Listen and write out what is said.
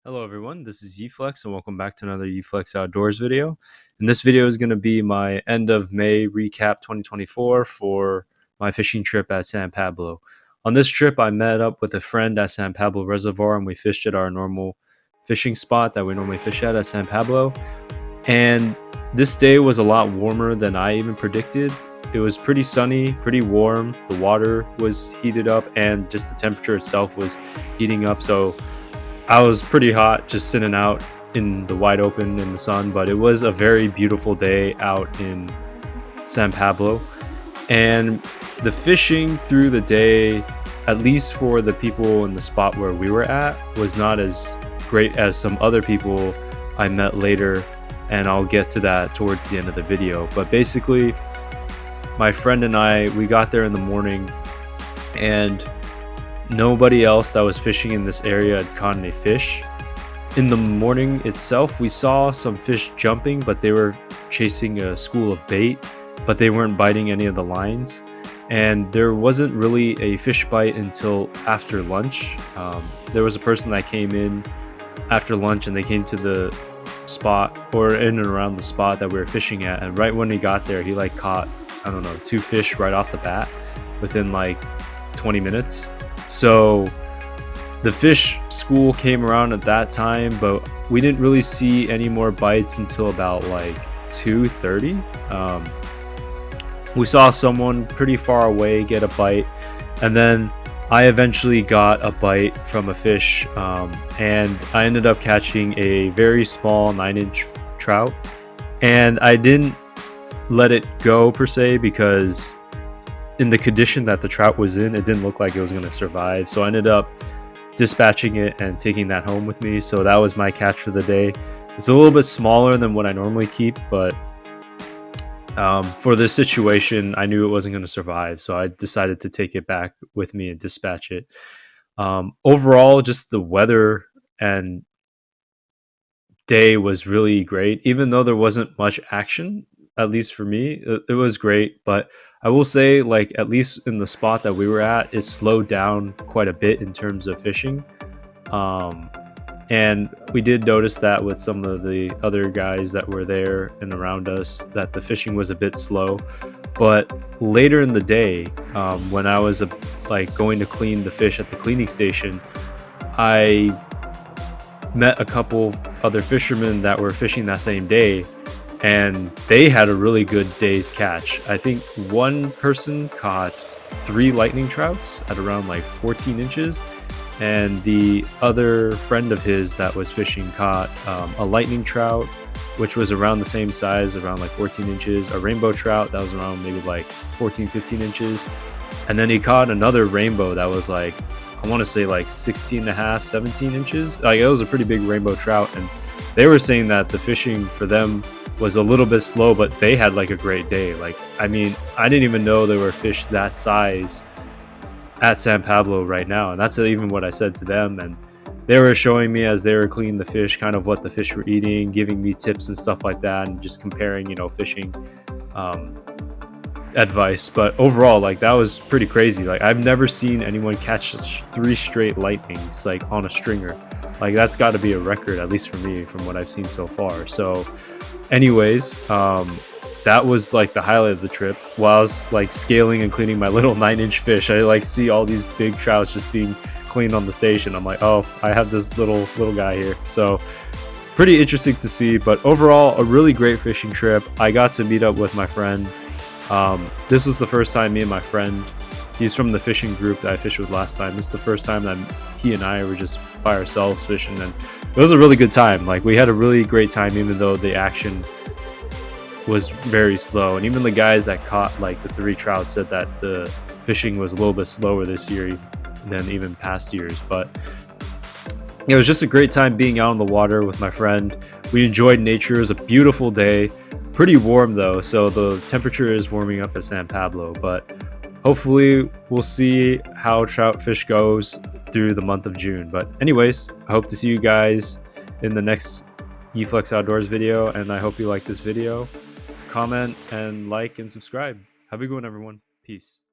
Hello everyone, this is Yeeflex and welcome back to another Yeeflex Outdoors video. And this video is going to be my end of May recap 2024 for my fishing trip at San Pablo. On this trip, I met up with a friend at San Pablo Reservoir and we fished at our normal fishing spot that we normally fish at San Pablo. And this day was a lot warmer than I even predicted. It was pretty sunny, pretty warm. The water was heated up and just the temperature itself was heating up. So I was pretty hot just sitting out in the wide open in the sun, but it was a very beautiful day out in San Pablo. And the fishing through the day, at least for the people in the spot where we were at, was not as great as some other people I met later, and I'll get to that towards the end of the video. But basically, my friend and I, we got there in the morning and nobody else that was fishing in this area had caught any fish. In the morning itself, we saw some fish jumping, but they were chasing a school of bait, but they weren't biting any of the lines. And there wasn't really a fish bite until after lunch. There was a person that came in after lunch and they came to the spot or in and around the spot that we were fishing at. And right when he got there, he caught, I don't know, 2 fish right off the bat within 20 minutes. So the fish school came around at that time, but we didn't really see any more bites until about 2:30. We saw someone pretty far away get a bite, and then I eventually got a bite from a fish, and I ended up catching a very small 9-inch trout. And I didn't let it go per se because in the condition that the trout was in, it didn't look like it was going to survive. So I ended up dispatching it and taking that home with me. So that was my catch for the day. It's a little bit smaller than what I normally keep, but for this situation, I knew it wasn't going to survive. So I decided to take it back with me and dispatch it. Overall, just the weather and day was really great. Even though there wasn't much action, at least for me, it was great. But I will say, at least in the spot that we were at, it slowed down quite a bit in terms of fishing. And we did notice that with some of the other guys that were there and around us, that the fishing was a bit slow. But later in the day, when I was going to clean the fish at the cleaning station, I met a couple other fishermen that were fishing that same day, and they had a really good day's catch. I think one person caught 3 lightning trouts at around 14 inches, and the other friend of his that was fishing caught a lightning trout, which was around the same size, around 14 inches, a rainbow trout that was around maybe 14, 15 inches, and then he caught another rainbow that was I want to say 16 and a half, 17 inches. It was a pretty big rainbow trout, and they were saying that the fishing for them was a little bit slow, but they had a great day. I didn't even know there were fish that size at San Pablo right now, and that's even what I said to them. And they were showing me as they were cleaning the fish kind of what the fish were eating, giving me tips and stuff like that, and just comparing fishing advice. But overall, that was pretty crazy. I've never seen anyone catch 3 straight lightnings on a stringer. That's got to be a record, at least for me, from what I've seen so far. So anyways, that was the highlight of the trip. While I was scaling and cleaning my little 9-inch fish, I see all these big trouts just being cleaned on the station. I'm oh, I have this little guy here. So pretty interesting to see. But overall, a really great fishing trip. I got to meet up with my friend. This was the first time me and my friend, he's from the fishing group that I fished with last time, this is the first time that he and I were just by ourselves fishing, and it was a really good time. We had a really great time, even though the action was very slow. And even the guys that caught the 3 trout said that the fishing was a little bit slower this year than even past years. But it was just a great time being out on the water with my friend. We enjoyed nature. It was a beautiful day. Pretty warm though, so the temperature is warming up at San Pablo, but hopefully we'll see how trout fish goes through the month of June. But anyways, I hope to see you guys in the next Yeeflex Outdoors video, and I hope you like this video. Comment and like and subscribe. Have a good one, everyone. Peace.